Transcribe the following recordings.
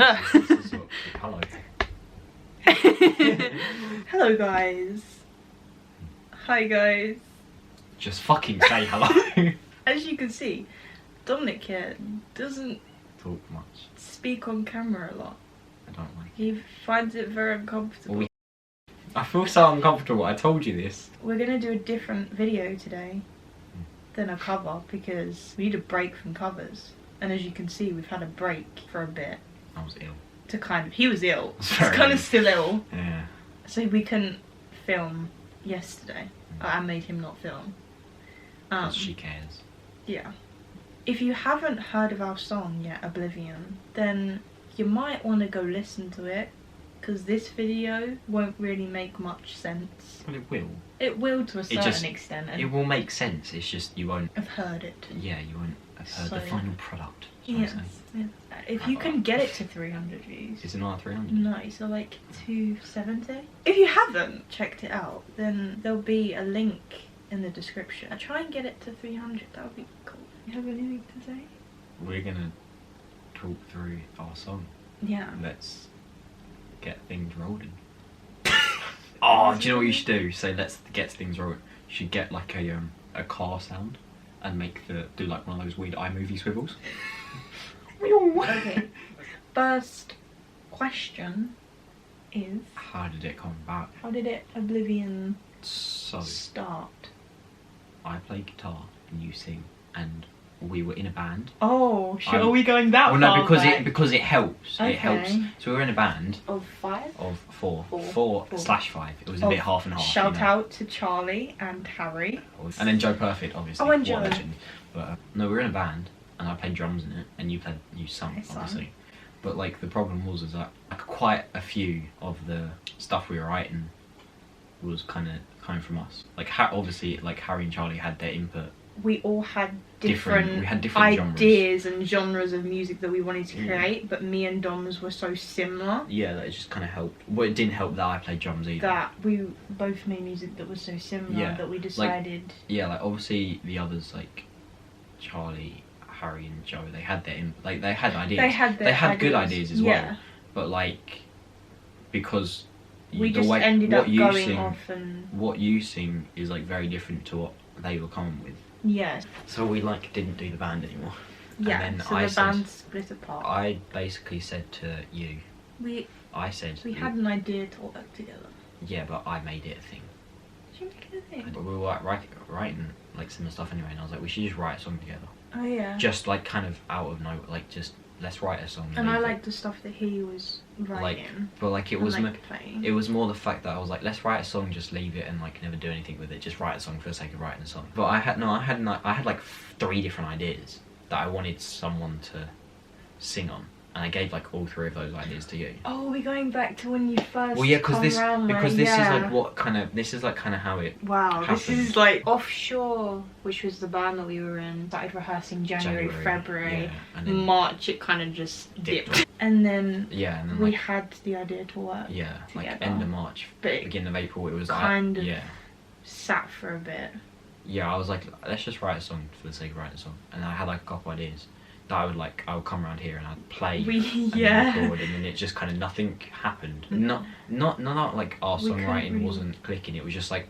Hello. Hello guys. Hi guys. Just fucking say hello. As you can see, Dominic here doesn't talk much. Speak on camera a lot. I don't like it. He finds it very uncomfortable. I feel so uncomfortable, I told you this. We're gonna do a different video today than a cover because we need a break from covers. And as you can see, we've had a break for a bit. I was ill. He was ill. He's kind of still ill. Yeah. So we couldn't film yesterday. I made him not film. Because she cares. Yeah. If you haven't heard of our song yet, Oblivion, then you might want to go listen to it, because this video won't really make much sense. Well, it will. It will to a certain extent. And it will make sense, it's just you won't have heard it. Yeah, you won't have heard the final product. Yes. If you can get it to 300 views. Is it not 300? No, so like 270. If you haven't checked it out, then there'll be a link in the description. Try and get it to 300, that would be cool. You have anything to say? We're gonna talk through our song. Yeah. Let's get things rolling. Oh, do you know what you should do? Say let's get things rolling. You should get like a car sound and do like one of those weird iMovie swivels. Okay. First question is, how did it come about? How did Oblivion So start? I play guitar and you sing, and we were in a band. Oh, sure. Are we going that far? Well, no, back? because it helps. Okay. It helps. So we were in a band of 5? Of 4. Four. 4/5. It was a bit half and half. Shout out to Charlie and Harry. And then Joe Perfect, obviously. Oh, and Joe. What a legend. But no, we were in a band, and I played drums in it, and you sung, obviously. But like the problem was that like quite a few of the stuff we were writing was kind of coming from us. Like obviously, like Harry and Charlie had their input. We all had different ideas and genres of music that we wanted to create, but me and Dom's were so similar. Yeah, that it just kind of helped. Well, it didn't help that I played drums either. That we both made music that was so similar that we decided. Like obviously the others like Charlie, Harry, and Joe, they had their they had ideas. They had good ideas as well. But like because we just ended up going off and what you sing is like very different to what they were coming with. Yes. So we like didn't do the band anymore. Yeah. And then so the band split apart. I basically said to you. We had an idea to work together. Yeah, but I made it a thing. Did you make it a thing? We were like writing like similar stuff anyway, and I was like, we should just write a song together. Oh yeah. Just like kind of out of nowhere, like just let's write a song. And I liked the stuff that he was writing. But like it was more the fact that I was like, let's write a song, just leave it and like never do anything with it. Just write a song for the sake of writing a song. But I had like 3 different ideas that I wanted someone to sing on. And I gave like all 3 of those ideas to you. Oh, we're going back to when you first. Well, yeah, because this is like kind of how it. Wow, happened. This is like Offshore, which was the band that we were in. Started rehearsing January, February, and then March. It kind of just dipped. And then we had the idea to work. Yeah, like end of March, beginning of April. It was kind of sat for a bit. Yeah, I was like, let's just write a song for the sake of writing a song, and I had like a couple ideas. That I would come around here and I'd play and record, and then it just kind of nothing happened. Not like our songwriting wasn't clicking. It was just like,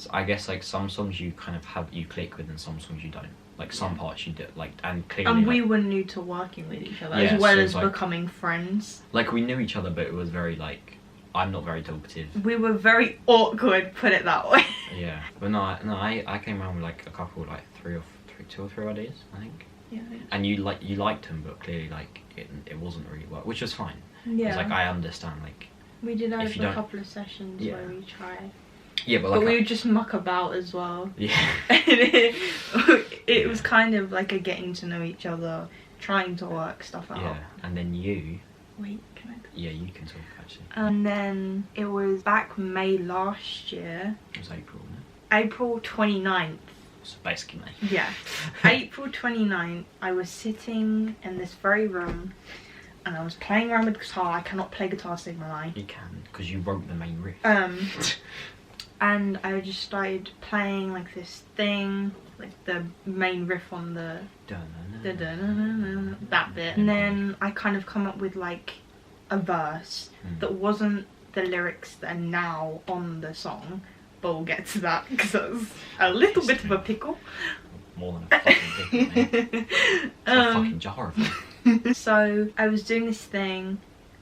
I guess like some songs you kind of you click with, and some songs you don't. Like some parts you do, like and clearly. And we were new to working with each other as well as like, becoming friends. Like we knew each other, but it was very like, I'm not very talkative. We were very awkward, put it that way. Yeah, but no, I came around with like a couple, like 2 or 3 ideas, I think. Yeah. And you liked him, but clearly like it wasn't really work, which was fine. Yeah. It's like I understand like. We did have a couple of sessions where we tried. Yeah, but we would just muck about as well. Yeah. it was kind of like a getting to know each other, trying to work stuff out. Yeah, and then you. Wait, can I? Yeah, you can talk actually. And then it was back May last year. It was April, wasn't it? April 29th. So basically May. Yeah. April 29th, I was sitting in this very room and I was playing around with guitar. I cannot play guitar save my life. You can, because you wrote the main riff. And I just started playing like this thing, like the main riff on the that bit, and then I kind of come up with like a verse that wasn't the lyrics that are now on the song, but we'll get to that because that's a little bit of a pickle. More than a fucking pickle, mate. It's a fucking jar of them. So I was doing this thing,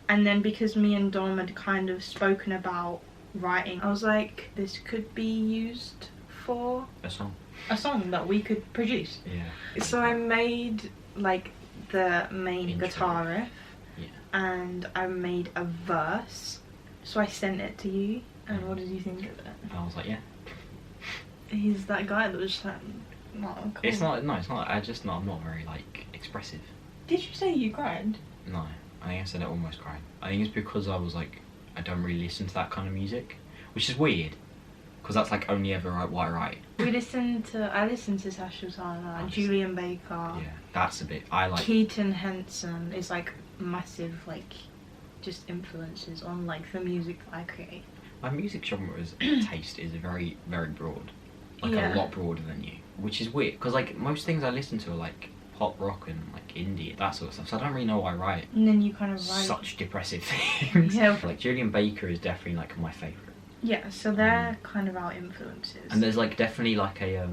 and then because me and Dom had kind of spoken about writing, I was like, this could be used for A song that we could produce. Yeah. So I made like the main Intro. guitar riff, Yeah. and I made a verse. So I sent it to you, and what did you think of it? And I was like, yeah. He's that guy that was just like, oh, cool. It's not. No, it's not. I'm not very like expressive. Did you say you cried? No, I think I said I almost cried. I think it's because I was like, I don't really listen to that kind of music, which is weird, because that's like only ever what I write. I listened to Sacha Sultana, Julian Baker. Yeah, that's a bit. I like. Keaton Henson is like massive, like, just influences on like the music that I create. My music genre taste is very, very broad, like Yeah. a lot broader than you, which is weird because like most things I listen to are like pop rock and like indie, that sort of stuff. So I don't really know why I write And then you kind of write. such depressive things. Yeah. Like Julian Baker is definitely like my favorite. Yeah, so they're kind of our influences. And there's like definitely like a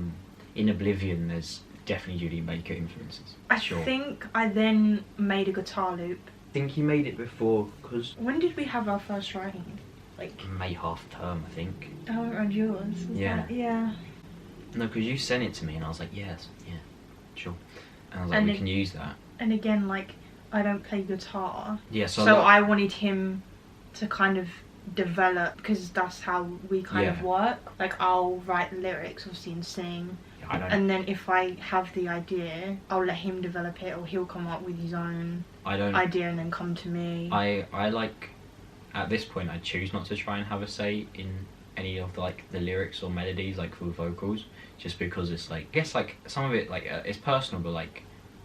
in Oblivion there's definitely Julian Baker influences. I Sure. think I then made a guitar loop. I think you made it before because When did we have our first writing? Like, May half term, I think. I went around yours. Was Yeah. that- yeah. No, because you sent it to me and I was like, yes, yeah, sure. And I was like, And we it- can use that. And again, like, I don't play guitar. Yeah, so, So like, I wanted him to kind of develop, because that's how we kind of Yeah. work. Like, I'll write lyrics, obviously, and sing. I don't. And then if I have the idea, I'll let him develop it, or he'll come up with his own I don't. idea and then come to me. I like. At this point, I choose not to try and have a say in any of like the lyrics or melodies, like for vocals, just because it's like, I guess like some of it like it's personal, but like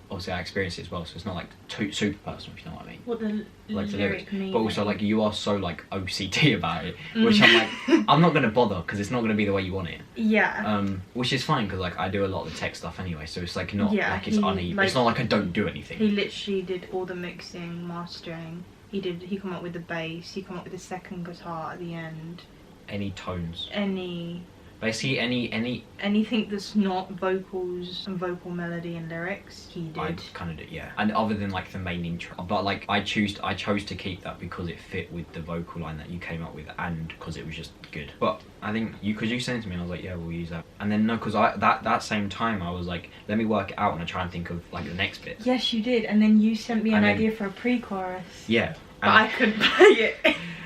obviously I experience it as well, so it's not like too super personal, if you know what I mean. What the Like the lyric meaning. but also like you are so like OCD about it, which I'm like, I'm not gonna bother because it's not gonna be the way you want it. Yeah. Which is fine because like I do a lot of the tech stuff anyway, so it's like not Yeah, like it's he, uneven. like- It's not like I don't do anything. He literally did all the mixing, mastering. He come up with the bass, he come up with the second guitar at the end. Any tones, Any basically any. anything that's not vocals and vocal melody and lyrics, he did. I kind of do, yeah. And other than like the main intro, but like I chose to keep that because it fit with the vocal line that you came up with, and because it was just good. But I think you sent it to me, and I was like, yeah, we'll use that. And then no, because that same time I was like, let me work it out, and I try and think of like the next bit. Yes, you did. And then you sent me an And then- idea for a pre-chorus. Yeah. But I couldn't play it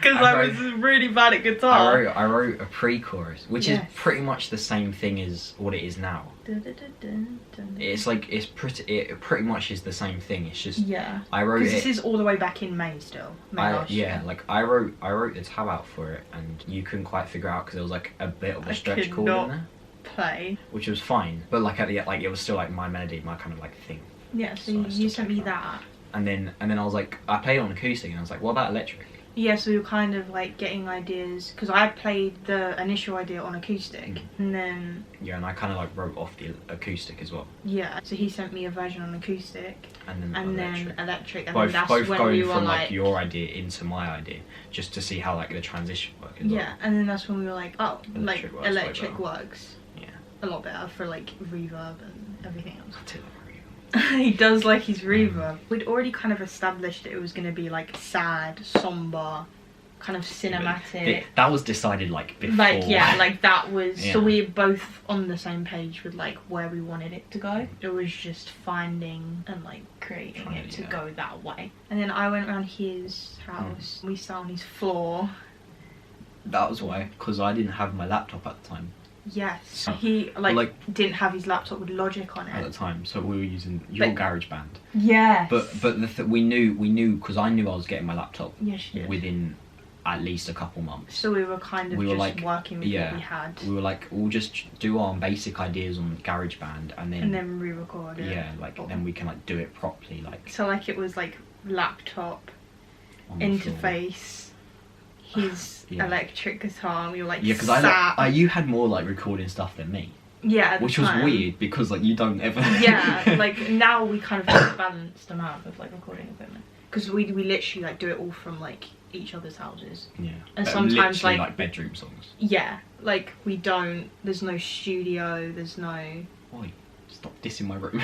because I was really bad at guitar. I wrote a pre-chorus, which is Yes. pretty much the same thing as what it is now. It's like it pretty much is the same thing. It's just Yeah. I wrote Because it. this is all the way back in May still. May last year. Like I wrote the tab out for it, and you couldn't quite figure out because there was like a bit of a I stretch could chord not in there, play. which was fine. But like at the like it was still like my melody, my kind of like thing. Yeah, so So I you still sent played me that. that. And then I was like, I played on acoustic, and I was like, what about electric? Yeah, so we were kind of like getting ideas, because I played the initial idea on acoustic, and then Yeah, and I kind of like wrote off the acoustic as well, yeah, so he sent me a version on acoustic, and then and electric. then electric, and both then that's both when going we were from like, your idea into my idea, just to see how like the transition worked. As yeah, and then that's when we were like, oh, Electric like works way electric better. works Yeah. a lot better for like reverb and everything else. I did that very He does like his reverb. We'd already kind of established it was going to be like sad, somber, kind of cinematic. That was decided like before. Like, yeah, like that was, so Yeah. we were both on the same page with like where we wanted it to go. It was just finding and like creating Trying it it, to yeah. go that way. And then I went around his house, we sat on his floor. That was why, because I didn't have my laptop at the time. Yes, Oh. he like didn't have his laptop with Logic on At the it. time, so we were using your GarageBand. Yes. But we knew because I knew I was getting my laptop Yes, you did. within at least a couple months. So we were kind of We were, just like, working with yeah. what we had. We were like, we'll just do our basic ideas on GarageBand, and then re-record it. yeah, like then we can like do it properly, like So like it was like laptop, on the floor. interface, his Yeah. electric guitar, and we were like Yeah, because sat. you had more like recording stuff than me, Yeah, at the which was time. weird because like you don't ever. Yeah, like now we kind of have a balanced amount of like recording equipment. because we literally like do it all from like each other's houses. Yeah. And sometimes like bedroom songs. Yeah, like we don't. There's no studio. There's no. Oi, stop dissing my room.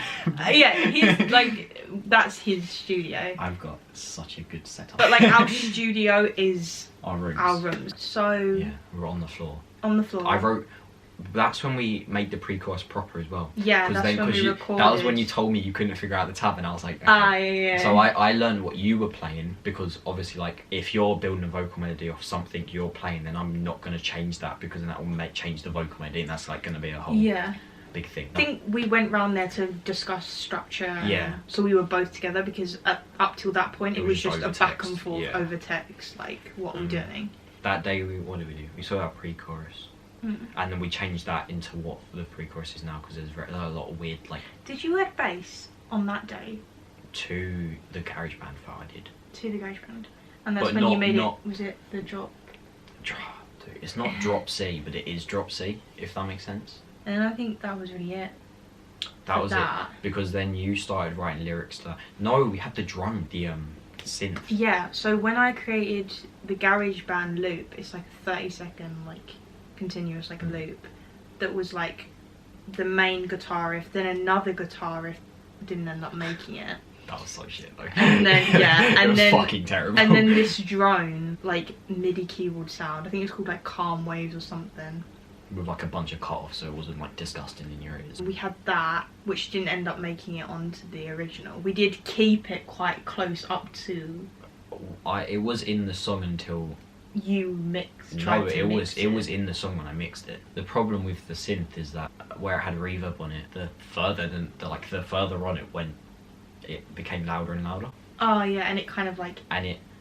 Yeah, he's like that's his studio. I've got such a good setup. But like our studio is our rooms. Our rooms. So yeah, we're on the floor. On the floor. I wrote. That's when we made the pre-chorus proper as well. Yeah, that's when we recorded. That was when you told me you couldn't figure out the tab, and I was like, okay. Yeah. So I learned what you were playing, because obviously, like, if you're building a vocal melody off something you're playing, then I'm not going to change that, because then that will change the vocal melody, and that's like going to be a whole big thing. I think we went round there to discuss structure. Yeah. So we were both together, because up till that point it was just a back and forth over text, like what we're doing. That day, what did we do? We saw our pre-chorus. And then we changed that into what the pre-chorus is now, because there's a lot of weird, like... Did you add bass on that day? To the GarageBand file, I did. To the GarageBand. And that's when you made it, was it the drop? It's not drop C, but it is drop C, if that makes sense. And I think that was really it. That was it, because then you started writing lyrics to... No, we had the drum, the synth. Yeah, so when I created the GarageBand loop, it's like a 30-second, like... continuous like a loop that was like the main guitar riff, then another guitar riff. Didn't end up making it. That was so shit though. And then and it was then fucking terrible. And then this drone like MIDI keyboard sound, I think it's called like Calm Waves or something, with like a bunch of cut-offs, so it wasn't like disgusting in your ears. We had that, which didn't end up making it onto the original. We did keep it quite close up to... It was in the song until... You mixed. It was in the song when I mixed it. The problem with the synth is that where it had reverb on it, the further on it went, it became louder and louder. Oh yeah, and it kind of like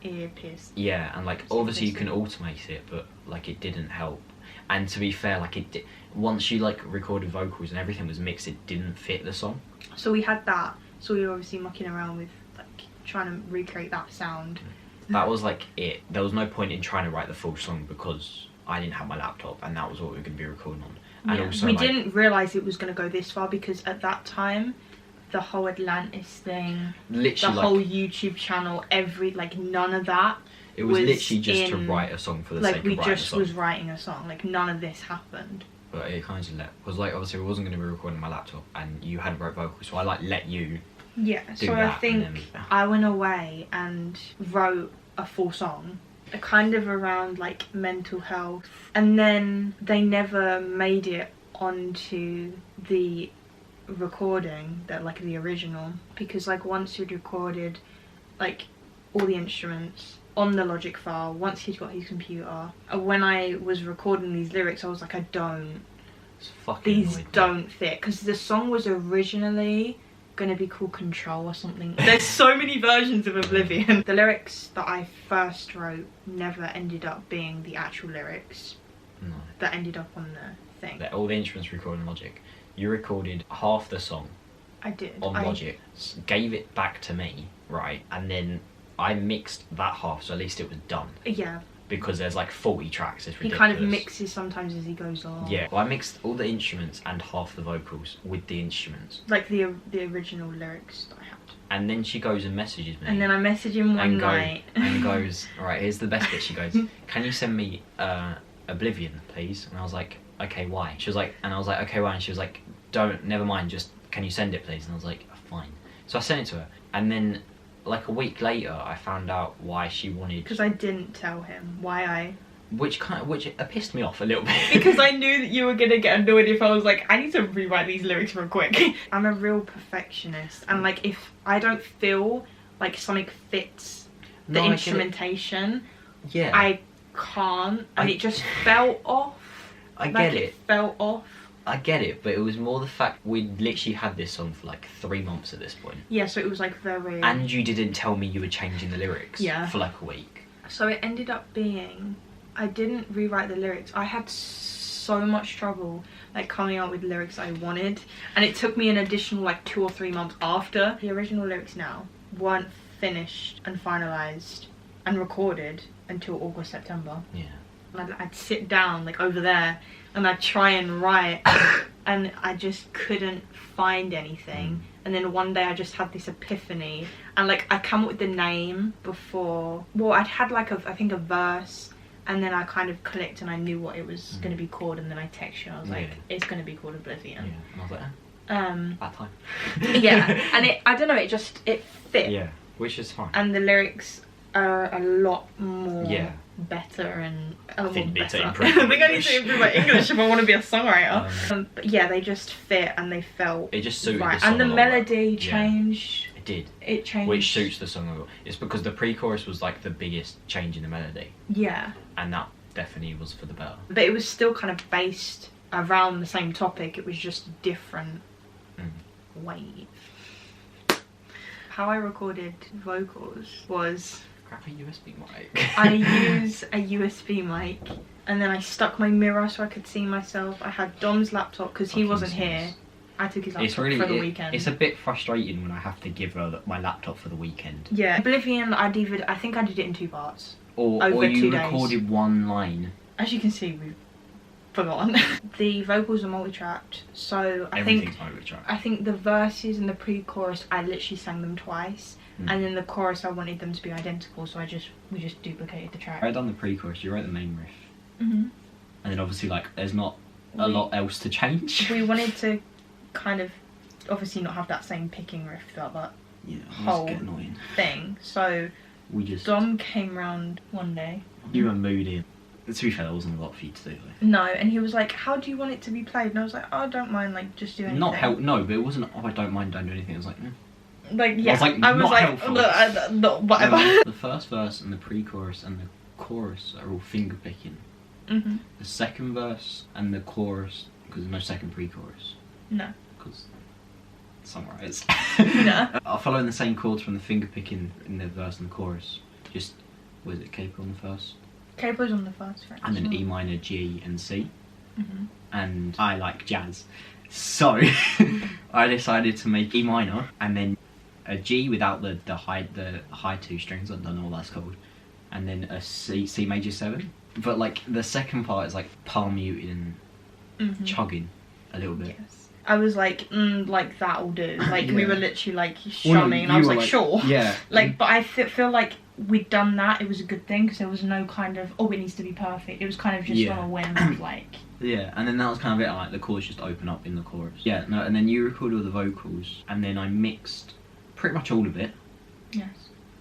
ear pierced. Yeah, and like obviously you can automate it, but like it didn't help. And to be fair, like once you like recorded vocals and everything was mixed, it didn't fit the song. So we had that. So we were obviously mucking around with like trying to recreate that sound. That was like it. There was no point in trying to write the full song, because I didn't have my laptop and that was what we were going to be recording on. And also, we didn't realise it was going to go this far, because at that time, the whole Atlantis thing, literally, the whole YouTube channel, none of that. It was literally just to write a song for the sake of writing a song. We just was writing a song. Like none of this happened. But it kind of because like obviously we wasn't going to be recording my laptop, and you hadn't wrote vocals, so I like let you. Yeah, so I think I went away and wrote a full song, kind of around like mental health, and then they never made it onto the recording, that like the original, because like once you'd recorded like all the instruments on the Logic file, once he'd got his computer, when I was recording these lyrics I was like, these don't fit, because the song was originally gonna be called Control or something. There's so many versions of Oblivion. The lyrics that I first wrote never ended up being the actual lyrics. No. That ended up on the thing. All the instruments recorded in Logic. You recorded half the song. I did. On Logic. Gave it back to me, right? And then I mixed that half, so at least it was done. Yeah. Because there's like 40 tracks, it's ridiculous. He kind of mixes sometimes as he goes along. Yeah, well, I mixed all the instruments and half the vocals with the instruments. Like the original lyrics that I had. And then she goes and messages me. And then I message him one night. And goes, alright, here's the best bit. She goes, can you send me Oblivion, please? And I was like, okay, why? She was like, and I was like, okay, why? And she was like, never mind, just, can you send it, please? And I was like, fine. So I sent it to her. And then... like a week later, I found out why she wanted... Because I didn't tell him why I... Which pissed me off a little bit. Because I knew that you were going to get annoyed if I was like, I need to rewrite these lyrics real quick. I'm a real perfectionist. And like, if I don't feel like something fits the instrumentation, I can't. And it just fell off. I get it. It fell off. I get it, but it was more the fact we'd literally had this song for like 3 months at this point. Yeah, so it was like very... And you didn't tell me you were changing the lyrics for like a week. So it ended up being... I didn't rewrite the lyrics. I had so much trouble like coming up with lyrics I wanted. And it took me an additional like 2 or 3 months after. The original lyrics now weren't finished and finalised and recorded until August, September. Yeah. And I'd sit down like over there and I'd try and write and I just couldn't find anything. And then one day I just had this epiphany and like I come up with the name before, well I'd had like I think a verse, and then I kind of clicked and I knew what it was going to be called, and then I texted you and I was like, it's going to be called Oblivion. Yeah, and I was like, that time. Yeah, and I don't know, it fit. Yeah, which is fine. And the lyrics are a lot more better and a lot more better. I think I need to improve my English if I want to be a songwriter. But yeah, they just fit and they felt it just suited right. the song And the a lot melody changed. It did. It changed. Which suits the song a lot. It's because the pre-chorus was like the biggest change in the melody. Yeah. And that definitely was for the better. But it was still kind of based around the same topic. It was just different wave. How I recorded vocals was... Grab a USB mic. I use a USB mic and then I stuck my mirror so I could see myself. I had Dom's laptop because he wasn't here. I took his laptop for the weekend. It's a bit frustrating when I have to give her my laptop for the weekend. Yeah. Oblivion, I think I did it in 2 parts. Or you recorded one line. As you can see, we've forgotten. The vocals are multi-tracked, so I think the verses and the pre-chorus, I literally sang them twice. And then the chorus, I wanted them to be identical, so we just duplicated the track. I done the pre-chorus, you wrote the main riff. And then obviously like there's not a lot else to change. We wanted to kind of obviously not have that same picking riff throughout that whole thing. So Dom came round one day. You were moody. To be fair, there wasn't a lot for you to do though. No, and he was like, how do you want it to be played? And I was like, oh, I don't mind, like, just do anything. No, but it wasn't, oh, I don't mind, don't do anything. It was like, Like, yeah, I was like, look, whatever. The first verse and the pre-chorus and the chorus are all finger picking. The second verse and the chorus, because there's no second pre-chorus. No. Because songwriters. No. I'll follow in the same chords from the finger picking in the verse and the chorus. Just, was it capo on the first? Capo's on the first track. And then E minor, G and C. And I like jazz. So, I decided to make E minor and then a G without the high 2 strings, I don't know what that's called, and then a C major 7. But like the second part is like palm muted and chugging a little bit. Yes. I was like, like that'll do. Like we were literally like strumming, and I was like, sure. Yeah. Like, but I feel like we'd done that. It was a good thing because there was no kind of it needs to be perfect. It was kind of just on a whim, like. Yeah, and then that was kind of it. Like the chords just open up in the chorus. Yeah, no, and then you recorded all the vocals, and then I mixed pretty much all of it. Yes.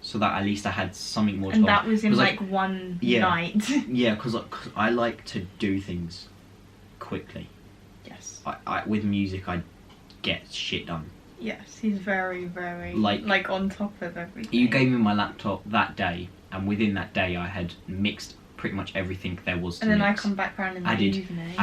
So that at least I had something more to And that was in like one night. Yeah, because I like to do things quickly. Yes. I with music I get shit done. Yes, he's very, very like on top of everything. You gave me my laptop that day, and within that day I had mixed pretty much everything there was to mix. And then mix. I come back around in the evening.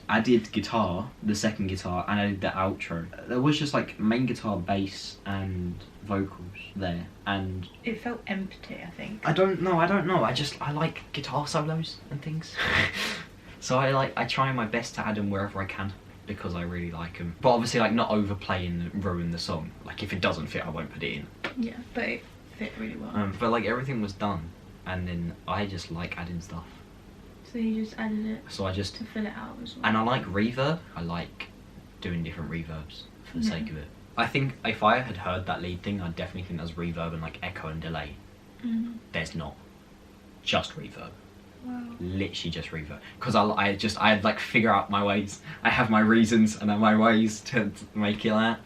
I did guitar, the second guitar, and I did the outro. There was just like main guitar, bass, and vocals there, and it felt empty. I think. I don't know. I like guitar solos and things. So I try my best to add them wherever I can because I really like them. But obviously, like not overplay and ruin the song. Like if it doesn't fit, I won't put it in. Yeah, but it fit really well. But like everything was done, and then I just like adding stuff. So you just added it. So I just to fill it out as well. And I like reverb. I like doing different reverbs for the sake of it. I think if I had heard that lead thing, I'd definitely think there's reverb and like echo and delay. There's not. Just reverb. Wow. Literally just reverb. Because I like figure out my ways. I have my reasons and my ways to make it that.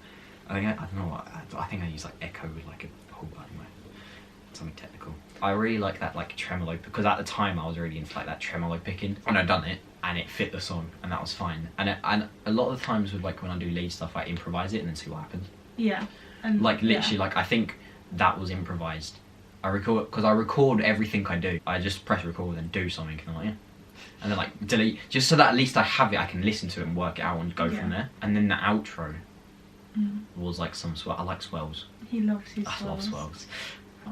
I don't know what. I think I use like echo with like a whole anyway. Something technical. I really like that like tremolo because at the time I was really into like that tremolo picking and I'd done it and it fit the song and that was fine. And a lot of the times with like when I do lead stuff I improvise it and then see what happens. Yeah. And like literally like I think that was improvised. I record everything I do. I just press record and do something and I'm like, yeah. And then like delete just so that at least I have it, I can listen to it and work it out and go from there. And then the outro was like some swell. I like swells. He loves his swells. I love swells.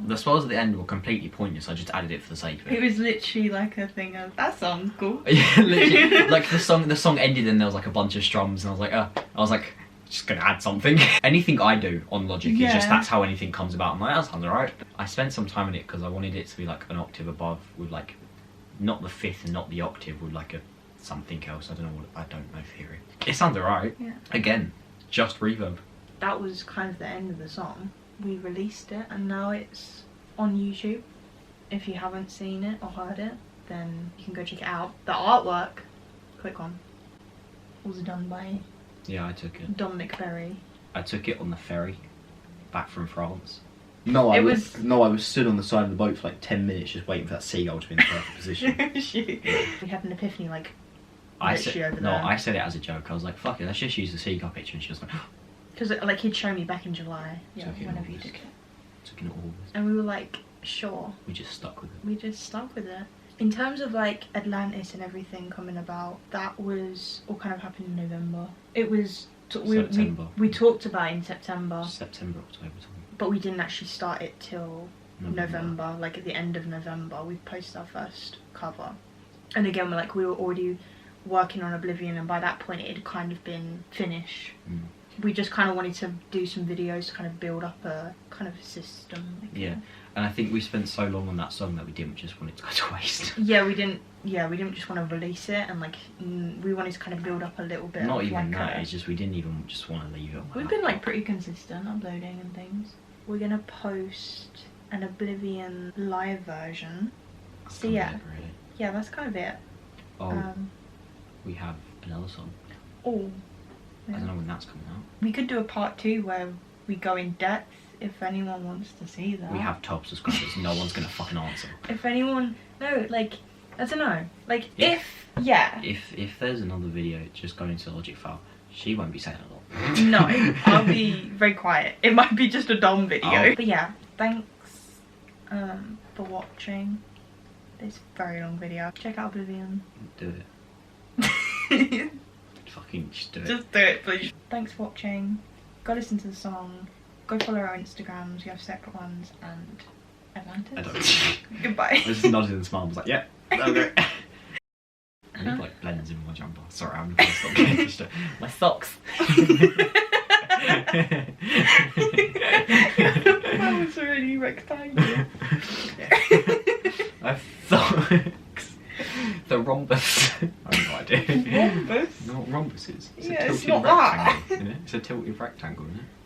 The swells at the end were completely pointless. I just added it for the sake of it. It was literally like a thing of that sounds cool. Yeah, literally. Like the song ended and there was like a bunch of strums and I was like, just gonna add something. Anything I do on Logic is just that's how anything comes about. I'm like, that sounds alright. I spent some time in it because I wanted it to be like an octave above with like not the fifth and not the octave with like a something else. I don't know theory. It sounds alright. Yeah. Again, just reverb. That was kind of the end of the song. We released it and now it's on YouTube. If you haven't seen it or heard it, then you can go check it out. The artwork, quick one, was done by I took it. Dominic Berry. I took it on the ferry back from France. No, I was stood on the side of the boat for like 10 minutes just waiting for that seagull to be in the perfect position. We had an epiphany like I literally said, over no, there. I said it as a joke. I was like, fuck it, let's just use the seagull picture. And she was like, Because like he'd show me back in July, Took it in whenever you August. took it. took it in August. And we were like, sure. We just stuck with it. We just stuck with it. In terms of like Atlantis and everything coming about, that was all kind of happened in November. It was September. We talked about it in September, September, October time. but we didn't actually start it till November. Like at the end of November, we posted our first cover. And again, we were already working on Oblivion, and by that point it had kind of been finished. We just kind of wanted to do some videos to kind of build up a kind of system. Yeah, and I think we spent so long on that song that we didn't just want it to go to waste. Yeah, we didn't just want to release it, and like we wanted to kind of build up a little bit. Not of, even like, that. It's just we didn't even just want to leave it. We've been like pretty consistent uploading and things. We're gonna post an Oblivion live version. That's So kind of yeah, it, really. yeah, that's kind of it. Oh, we have another song. Oh, I don't know when that's coming out. we could do a part 2 where we go in depth if anyone wants to see that. We have top subscribers. No one's gonna fucking answer. If anyone, no, like I don't know, like If if there's another video, just go into Logic file. She won't be saying a lot. no, I'll be very quiet. It might be just a Dom video. Oh. But yeah, thanks for watching this very long video. Check out Oblivion. Do it. Fucking just do it. Just do it, please. Thanks for watching. Go listen to the song. Go follow our Instagrams. We have separate ones. And Atlantis. I don't. Goodbye. I just nodded and smiled. I was like, yeah, okay. I need like blends in my jumper. Sorry, I'm gonna stop getting distracted. My socks. That was really rectangular. My socks. The rhombus. I have no idea. Rhombus? You know what rhombus is? It's Yeah, a it's tilted not that. rectangle. Isn't it? It's a tilted rectangle, isn't it?